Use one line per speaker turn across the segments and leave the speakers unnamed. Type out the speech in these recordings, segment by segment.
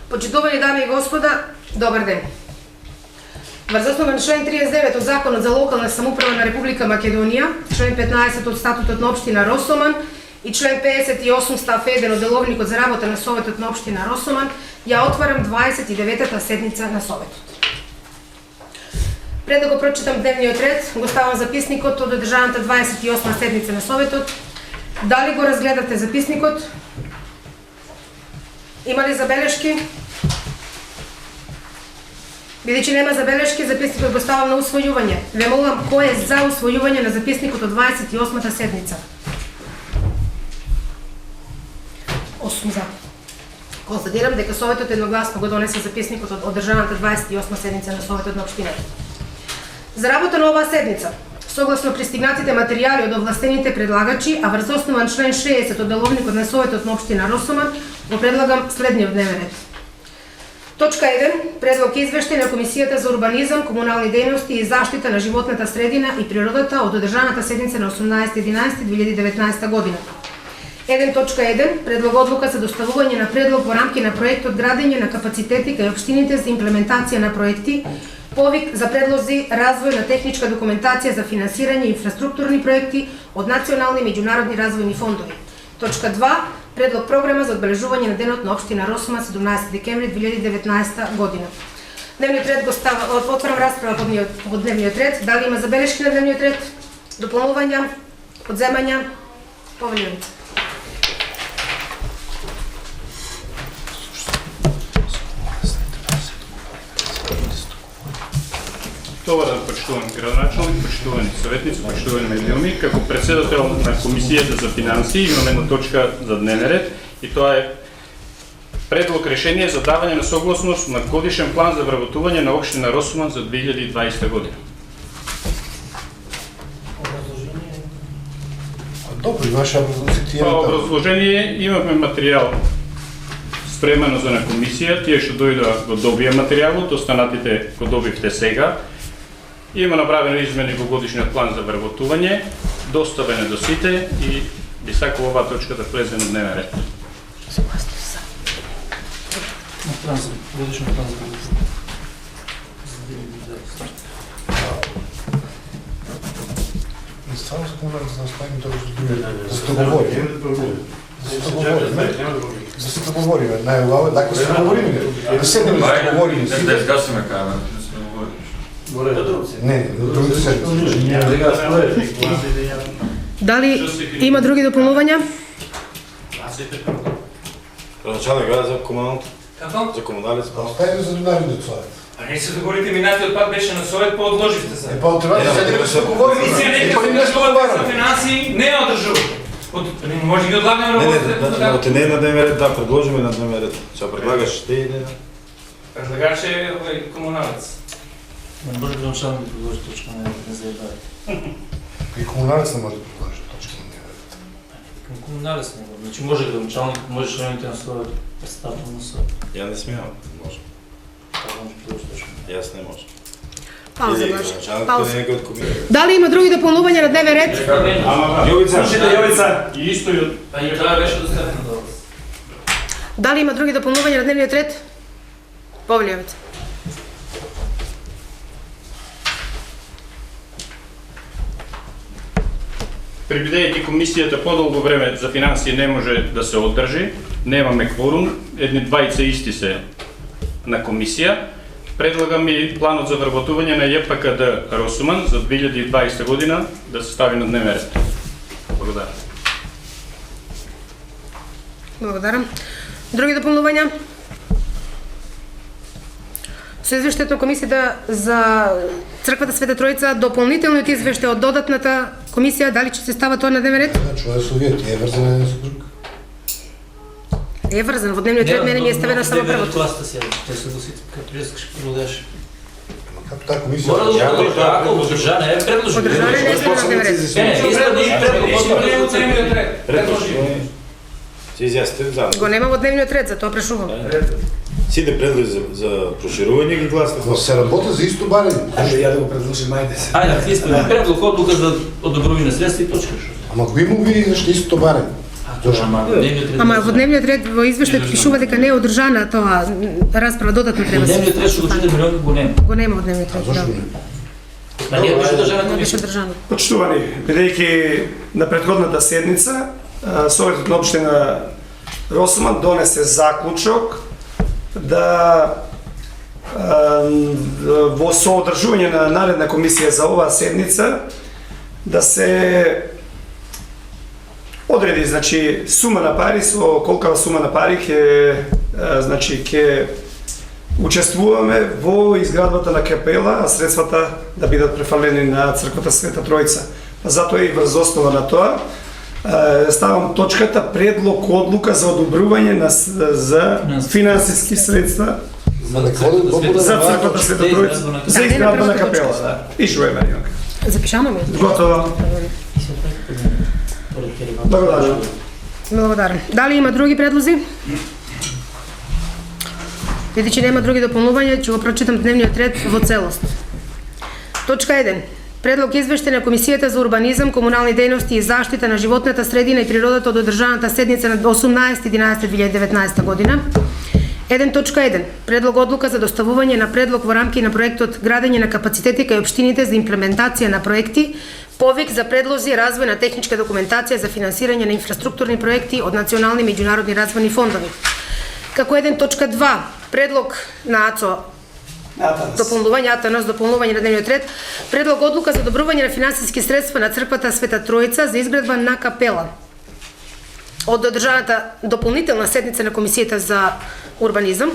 Почитувани дами и господа, добар ден. Врз основа на член 39 од Законот за локална самоуправа на Република Македонија, член 15 од Статутот на општина Росоман и член 58 став 1 од Деловникот за работа на Советот на општина Росоман, ја отварам 29-та седница на Советот. Пред да го прочитам дневниот ред, го ставам записникот од одржаната 28-та седница на Советот. Дали го разгледате записникот? Има ли забелешки? Бидејќи нема забелешки, записникот го ставам на усвојување. Ве молам, кој е за усвојување на записникот од 28-та седница? 8 за. Констатирам дека Советот едногласно го донесе записникот од одржаната 28-та седница на Советот на општината. За работа на оваа седница, согласно пристигнатите материјали од овластените предлагачи, а врз основа на член 60 од Деловникот на Советот на општина Росоман, го предлагам следниот дневен ред. Точка 1. Предлог извештај на Комисијата за урбанизам, комунални дејности и заштита на животната средина и природата од одржаната седница на 18.11.2019 година. 1.1. Предлог одлука за доставување на предлог во рамки на проектот градење на капацитети кај општините за имплементација на проекти, повик за предлози развој на техничка документација за финансирање инфраструктурни проекти од национални и меѓународни развојни фондови. Точка 2. Предлог програма за одбележување на денот на општина Росоман 17 декември 2019 година. Дневниот ред го става, отворам расправа по дневниот ред. Дали има забелешки на дневниот ред? Дополнувања, одземања, повелјовица.
Добар ден, почитувани градоначалник, почитувани советници, почитувани медиуми. Како председател на Комисијата за финансии имаме една точка за дневен ред и тоа е предлог решение за давање на согласност на годишен план за вработување на општина Росоман за 2020 година.
Добро, имаше
образложение, имавме материјал спремено за на комисија, тие што дојдоа го добија материјалот, останатите го добивте сега. Има направени измени во годишниот план за вработување, доставен е до сите и би сакал оваа точка да влезе на дневен ред.
Годишен план за вработување.
Ставам за комунар да оставим тоа што говориме. За што говориме, најубаво, така што говориме. Да седнеме да говориме.
Да изгасиме камерата.
Не, другите седмици.
Дали има други дополнувања?
Градоначалник гледа за комуналното.
Како?
За комуналец.
Оставиме за Народниот совет.
А не се договорите минатиот пат беше на совет, поодложивте се.
Па треба да седнеме да говориме.
Комисија нека се за финансии не ја одржува. Може ги одлагаме работите.
Не на дневен ред, да, предложиме на дневен ред. Ќе предлагаш ти или не?
Предлагаш е комуналец.
Не може градоначалник да предложи точка на не заебајте.
И комуналец не може да предложи точка на дневен ред.
Към комуналец не може. Значи може градоначалник, може члените на совет, представител на совет.
Ја не смеам, може.
Така може да предложи точка.
Јас не може.
Пауза,
Или
Блаж.
градоначалник,
Пауза.
или некој од комисија.
Дали има други дополнувања на дневен ред?
Јовица! И исто и од...
Па и тоа беше доставено до вас.
Дали има други дополнувања на дневниот ред? Повелјовица.
Прибидејќи комисијата подолго време за финансии не може да се одржи, немаме кворум, едни двајца исти се на комисија, предлагам и планот за вработување на ЈПКД Росоман за 2020 година да се стави на дневен ред. Благодарам.
Благодарам. Други дополнувања? Со извештајот на комисијата за Црквата Света Тројца, дополнителниот извештај од додатната комисија, дали ќе се става тоа на дневен ред?
Значи, ова совет е врзан еден со друг.
Е врзан, во дневниот ред мене ми е ставено само првото.
Класта сега, тој се досите, като искаш продаш.
Како таа комисија?
Мора да го ако одржане, е предложи.
Одржане не е ставено на дневен ред.
Се изјасните заедно.
Го нема во дневниот ред, затоа прашувам.
Сите предлози за проширување ги гласни.
Но се работи за исто барење.
Ја да го предложим, ајде се.
Ајде, искаме предлог одлука за одобрување на средства и точка.
Ама го има ви нешто исто барење.
Ама во дневниот ред во извештајот пишува дека не е одржана тоа расправа, додатно треба се.
Дневниот ред што го читаме го нема.
Го нема во дневниот ред.
Зошто
Да.
не?
Па ние беше држана
Не беше
комисија.
одржано.
Почитувани, бидејќи на претходната седница Советот на општина Росуман донесе заклучок да во соодржување на наредна комисија за оваа седница да се одреди, значи, сума на пари, со колкава сума на пари ќе учествуваме во изградбата на капела, а средствата да бидат префалени на црквата Света Тројца. Затоа и врз основа на тоа ставам точката предлог одлука за одобрување за финансиски средства за црквата Света Тројца за изградба на капела. И живееме јака.
Запишано ми.
Готово. Благодарам.
Благодарам. Дали има други предлози? Бидејќи нема други дополнувања, ќе го прочитам дневниот ред во целост. Точка 1. Предлог извештај на Комисијата за урбанизам, комунални дејности и заштита на животната средина и природата од одржаната седница на 18.11.2019 година. 1.1. Предлог одлука за доставување на предлог во рамки на проектот Градење на капацитети кај општините за имплементација на проекти, повик за предлози и развој на техничка документација за финансирање на инфраструктурни проекти од национални и меѓународни развојни фондови. Како 1.2. Предлог на АЦО дополнување на дневниот ред, предлог одлука за одобрување на финансиски средства на црквата Света Тројца за изградба на капела од одржаната дополнителна седница на Комисијата за урбанизам.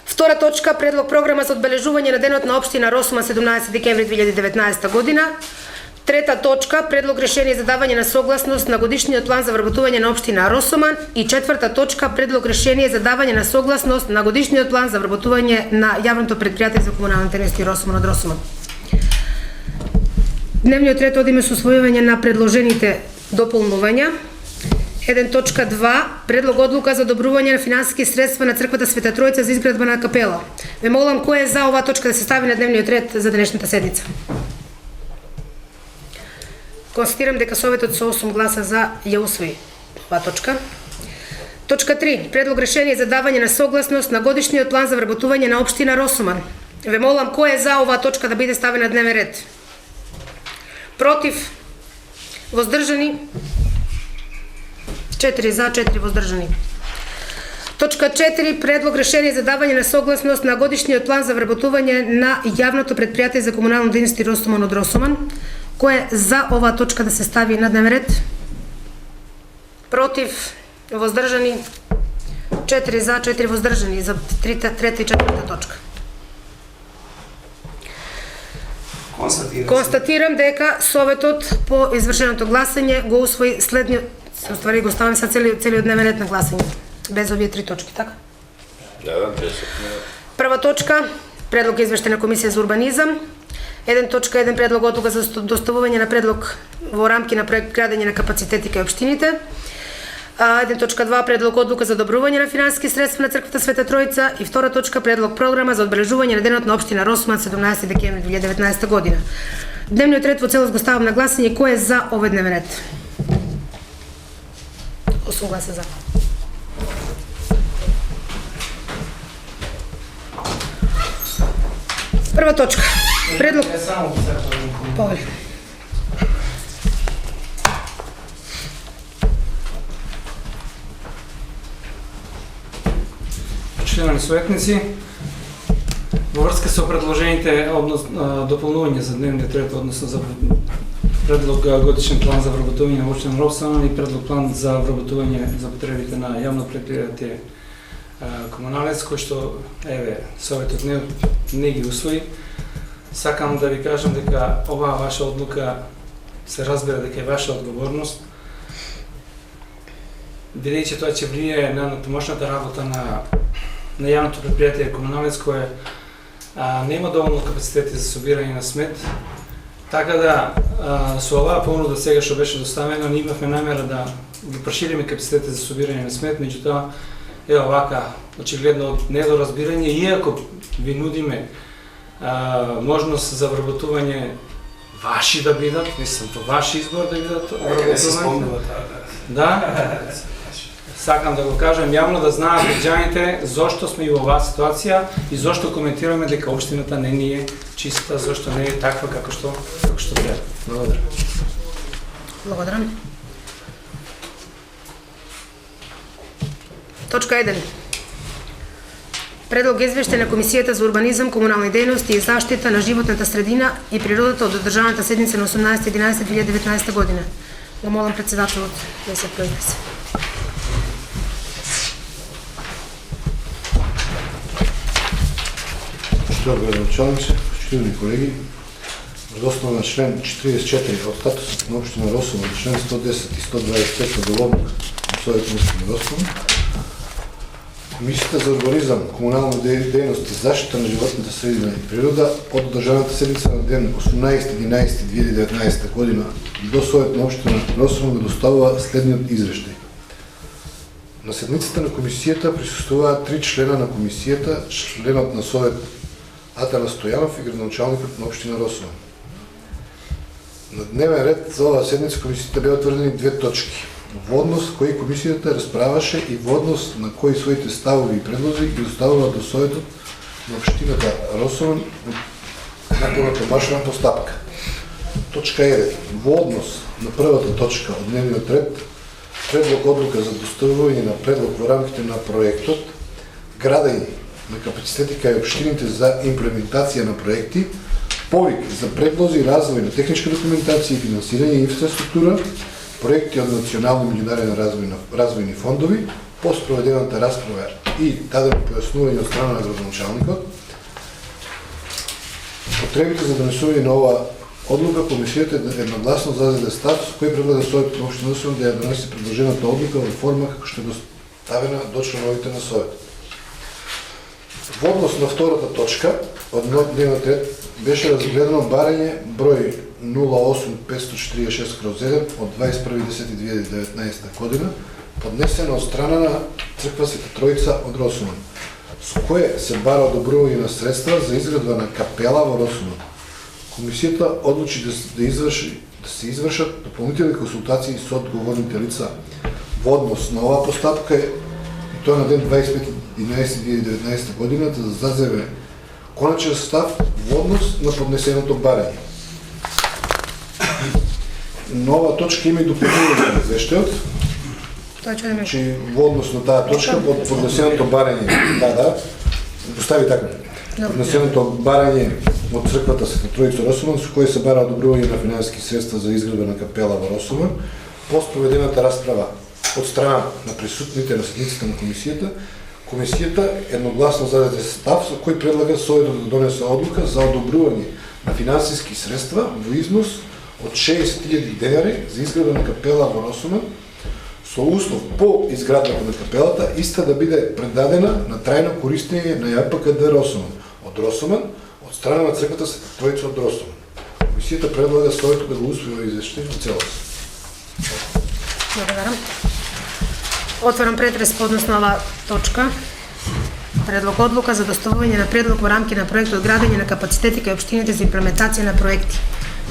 Втора точка, предлог програма за одбележување на денот на општина Росуман 17 декември 2019 година. Трета точка, предлог решение за давање на согласност на годишниот план за вработување на општина Росуман. И четврта точка, предлог решение за давање на согласност на годишниот план за вработување на јавното предпријатие за комунални дејности Росуман од Росуман. Дневниот ред одиме со усвојување на предложените дополнувања. 1.2. Предлог одлука за одобрување на финансиски средства на црквата Света Тројца за изградба на капела. Ве молам кој е за оваа точка да се стави на дневниот ред за денешната седница. Констатирам дека Советот со 8 гласа за ја усвои оваа точка. Точка 3. Предлог решение за давање на согласност на годишниот план за вработување на општина Росуман. Ве молам кој е за оваа точка да биде ставена на дневен ред. Против? Воздржани? 4 за, 4 воздржани. Точка 4. Предлог решение за давање на согласност на годишниот план за вработување на јавното предпријатие за комунални дејности Росуман од Росуман. Кој е за оваа точка да се стави на дневен ред? Против? Воздржани? 4 за, 4 воздржани за трета и четврта точка. Констатирам дека Советот по извршеното гласање го усвои следниот, ствари го ставам са целиот дневен ред на гласање, без овие три точки, така?
Да.
Прва точка, предлог извештај на Комисија за урбанизам. 1.1. Предлог одлука за доставување на предлог во рамки на проект Градење на капацитети кај општините. 1.2. Предлог одлука за одобрување на финансиски средства на црквата Света Тројца. И втора точка, предлог програма за одбележување на денот на општина Росуман 17 декември 2019 година. Дневниот ред во целост го ставам на гласање. Кој е за овој дневен ред? 8 гласа за. Прва точка. Предлог... Повели.
Почитувани советници, во врска со предложените дополнување за дневниот ред, односно за предлог годишен план за вработување на општина Росуман и предлог план за вработување за потребите на јавно предпријатие Комуналец, кој што Советот не ги усвои. Сакам да ви кажам дека оваа ваша одлука се разбира дека е ваша одговорност, бидејќи тоа ќе влијае на натамошната работа на јавното предпријатие Комуналец, кое нема доволно капацитети за собирање на смет. Така да, со оваа понуда сега што беше доставена, ние имавме намера да ги прошириме капацитетите за собирање на смет, меѓутоа овака очигледно од недоразбирање, иако ви нудиме можност за вработување ваши да бидат, мислам, то ваш избор да бидат
Не се
вработувања.
спомнува таа.
Да. Сакам да го кажам јавно да знаат граѓаните зошто сме и во оваа ситуација и зошто коментираме дека општината не ни е чиста, зошто не е таква како што треба. Благодарам.
Благодарам. Точка 1. Предлог извештај на Комисијата за урбанизам, комунални дејности и заштита на животната средина и природата од одржаната седница на 18.11.2019 година. Го молам председателот да се произнесе.
Почитувани градоначалници, почитувани колеги, врз основа на член 44 од статусот на општина Росово, член 110 и 125 од Деловник на Советот на општина Росово, Комисијата за урбанизам, комунални дејности и заштита на животната средина и природа од државната седница на ден 18.11.2019 година до Советот на општина Росово го доставува следниот извештај. На седницата на комисијата присуствуваат 3 члена на комисијата, членот на Совет Атанас Стојанов и градоначалникот на општина Росово. На дневен ред за оваа седница комисијата беа утврдени 2 точки. Во однос кои комисијата расправаше и во однос на кои своите ставови и предлози ги доставува до Советот на општината Росово на домашна постапка. Точка 1. Во однос на првата точка од дневниот ред, предлог одлука за доставување на предлог во рамките на проектот градење на капацитети кај општините за имплементација на проекти, повик за предлози и развој на техничка документација и финансирање и инфраструктура, проекти од национални меѓународни развојни фондови, по спроведената расправа и дадено појаснување од страна на градоначалникот, потребите за донесување на ова одлука, комисијата едногласно зазеде став со кој предлага Советот на општина Росово да ја донесе предложената одлука во форма како што е доставена до членовите на Советот. Во однос на втората точка од дневниот ред беше разгледано барање број 08546/7 од 21.10.2019 година, поднесено од страна на Црква Света Тројца од Росово, со кое се бара одобрување на средства за изградба на капела во Росово. Комисијата одлучи да се извршат дополнителни консултации со одговорните лица во однос на оваа постапка и тоа на ден 25.11.2019 година да заземе конечен став во однос на поднесеното барање. На оваа точка има и дополнување на извештајот. Значи во однос на таа точка од поднесеното барање, постави така. Поднесеното барање од Црквата Света Тројца Росово, со кој се бара одобрување на финансиски средства за изградба на капела во Росово, по спроведената расправа од страна на присутните на седницата на комисијата, комисијата едногласно зададе став со кој предлага Советот да донесе одлука за одобрување на финансиски средства во износ од 60.000 денари за изградба на капела во Росово, со услов по изградбата на капелата иста да биде предадена на трајно користење на ЈПКД Росово од Росово, од страна на Црквата Света Тројца од Росово. Комисијата предлага Советот да го усвои извештај во целост.
Благодарам. Отварам претрес по однос на оваа точка. Предлог одлука за доставување на предлог во рамки на проектот градење на капацитети кај општините за имплементација на проекти.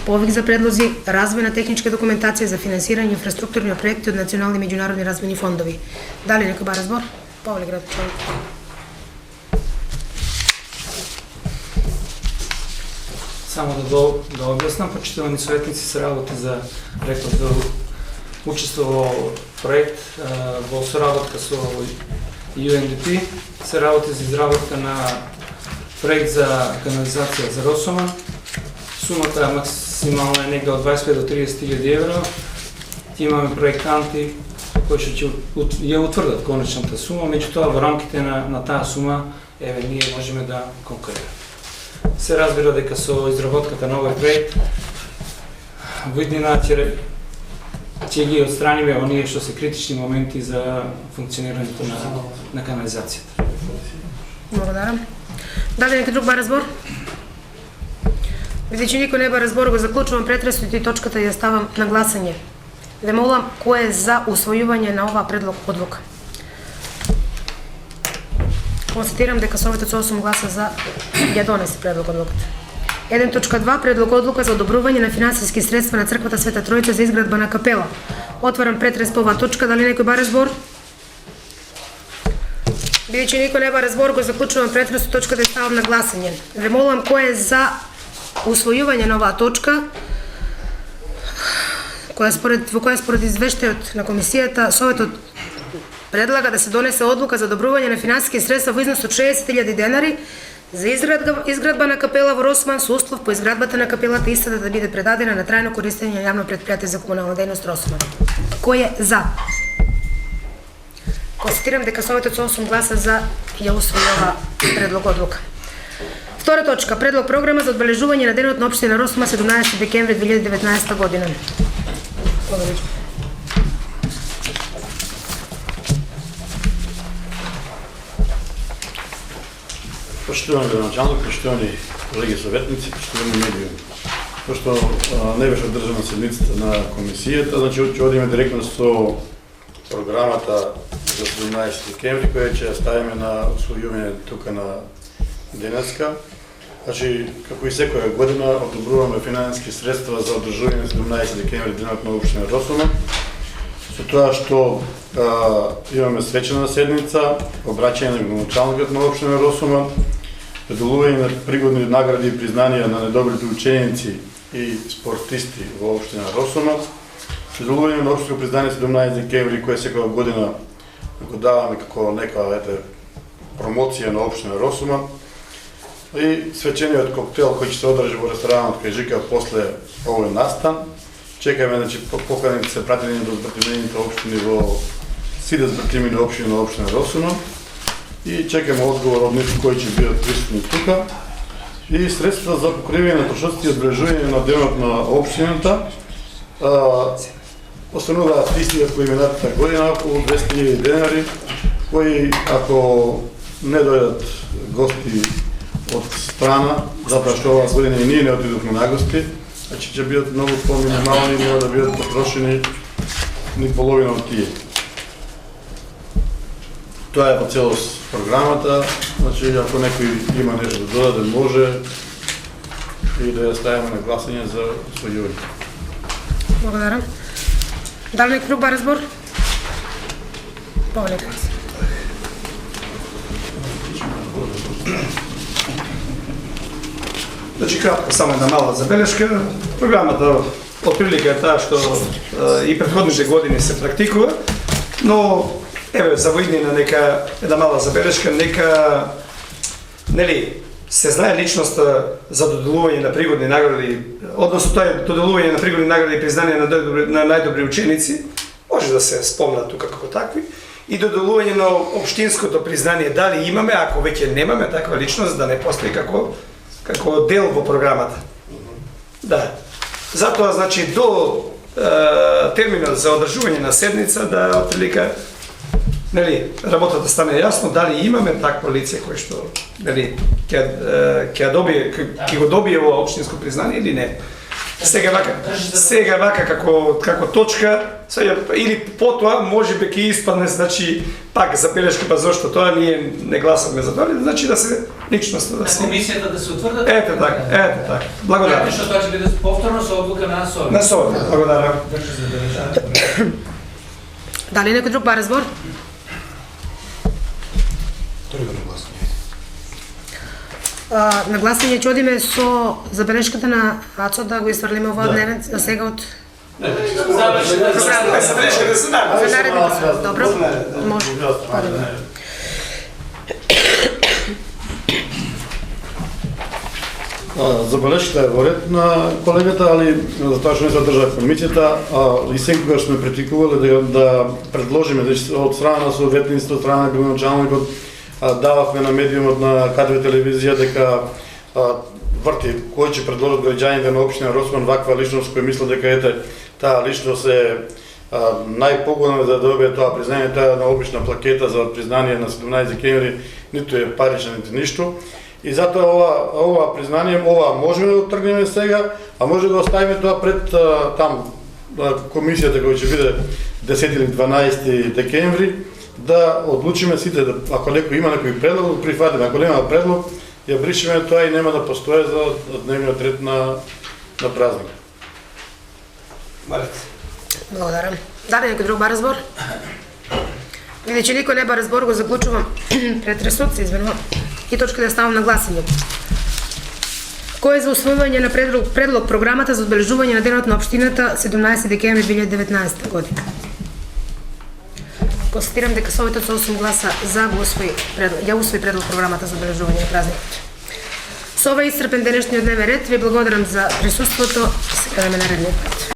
Повик за предлози, развој на техничка документација за финансирање инфраструктурни проекти од национални и меѓународни развојни фондови. Дали некој бара збор? Павле Градоначалник.
Само да објаснам, почитувани советници се работи за реков да учествува во проект во соработка со UNDP, се работи за изработка на проект за канализација за Росово. Сумата максимална е негде од 25 до 30.000 евро. Имаме проектанти кои ќе ја утврдат конечната сума, меѓутоа во рамките на таа сума ние можеме да конкурираме. Се разбира дека со изработката на овој проект во иднина ќе ги отстраниме оние што се критични моменти за функционирањето на канализацијата.
Благодарам. Дали некој друг бара збор? Бидејќи никој не бара збор, го заклучувам претресот и точката ја ставам на гласање. Ве молам, кој е за усвојување на оваа предлог одлука? Констатирам дека Советот со 8 гласа за ја донесе предлог одлуката. 1.2 Предлог одлука за одобрување на финансиски средства на Црквата Света Тројца за изградба на капела. Отварам претрес по оваа точка, дали некој баре збор? Бидејќи никој не баре збор, го заклучувам претрес, точката и ставам на гласање. Ве молам кој е за усвојување на оваа точка, во која според извештајот на комисијата Советот предлага да се донесе одлука за одобрување на финансиски средства во износ од 60.000 денари за изградба на капела во Росман со услов по изградбата на капелата истата да биде предадена на трајно користење на јавно претпријатие за комунална дејност Росман. Кој е за? Констатирам дека Советот со 8 гласа за ја усвои ова предлог одлука. Втора точка, предлог програма за одбележување на денот на општина Росман 17 декември 2019 година.
Поштовани градоначалник, поштовани колеги советници, поштовани медиуми. Пошто не беше одржана седницата на комисијата, значи ќе одиме директно со програмата за 17 декември, која ќе ја ставиме на усвојување тука на денеска. Значи, како и секоја година, одобруваме финансиски средства за одржување на 17 декември денот на општина Росома. Со тоа што имаме свечена седница, обраќање на градоначалникот на општина Росома, доделување на пригодни награди и признанија на недобрите ученици и спортисти во општина Росома, доделување на општинско признание 17 декември, кое секоја година го даваме како нека промоција на општина Росома, и свечениот коктел кој ќе се одржи во ресторанот Кајжика после овој настан. Чекаме, значи, поканите се пратени до збртимените општини во сите збртимени општини на општина Росома и чекаме одговор од нив кои ќе бидат присутни тука. И средства за покривање на трошоците и одбележување на денот на општината остануваат исти како и минатата година, околу 200.000 денари, кои ако не дојдат гости од страна, затоа што оваа година и ние не отидовме на гости, значи ќе бидат многу по-минимални, нема да бидат потрошени ни половина од тие. Тоа е по целост програмата, значи ако некој има нешто да додаде, може и да ја ставиме на гласање за усвојување.
Благодарам. Дали некој друг баре збор? Повелете.
Значи, кратко, само една мала забелешка. Програмата отприлика е таа што и претходните години се практикува, но еве за воиднина нека една мала забелешка, нека нели се знае личноста за доделување на пригодни награди, односно тоа е доделување на пригодни награди и признание на најдобри ученици, може да се спомнат тука како такви, и доделување на општинското признание, дали имаме, ако веќе немаме таква личност, да не постои како дел во програмата. Да. Затоа, значи, до терминот за одржување на седница, да отприлика нели, работата стане јасно, дали имаме такво лице кој што нели, ќе го добие во општинско признание или не. Сега вака како точка, или потоа можеби ќе испадне, значи, пак забелешка, па зошто тоа ние не гласаме за тоа, значи да се личноста да се...
Комисијата да се утврдат?
Ето така. Благодарам.
Што тоа ќе биде повторно со одлука на Совет.
На Совет, благодарам.
Дали некој друг баре збор? На гласање ќе одиме со забелешката на Ацо да го изврлиме овој дневен за сега од програмата. За наредните. Добро. Може.
Забелешката е во ред на колегата, али за тоа што не се одржа комисијата, и секогаш сме притикувале да предложиме од страна на советниците, од страна на градоначалникот, дававме на медиумот на КТВ телевизија дека врти кој ќе предложат граѓаните на општина Росман ваква личност кој мисля дека ете таа личност е најпогодна да добие тоа признание, таа на обична плакета за признание на 17 декември, ниту е парична, ниту ништо. И затоа ова признание, ова можеме да тргнеме сега, а може да оставиме тоа пред там комисијата која ќе биде 10 или 12 декември, да одлучиме сите, ако некој има некој предлог, да прифатиме, ако нема предлог, ја бришеме тоа и нема да постои за дневниот ред на празник.
Марет.
Благодарам. Дали некој друг бара збор? Видејќи никој не бара збор, го заклучувам претресот, се извинувам. И точка да ставам на гласање. Кој е за усвојување на предлог програмата за одбележување на денот на општината 17 декември 2019 година? Констатирам дека Советот со 8 гласа за го усвои предлог програмата за одбележување на празникот. Со ова е исцрпен денешниот дневен ред. Ви благодарам за присуството. Сега на наредниот пат.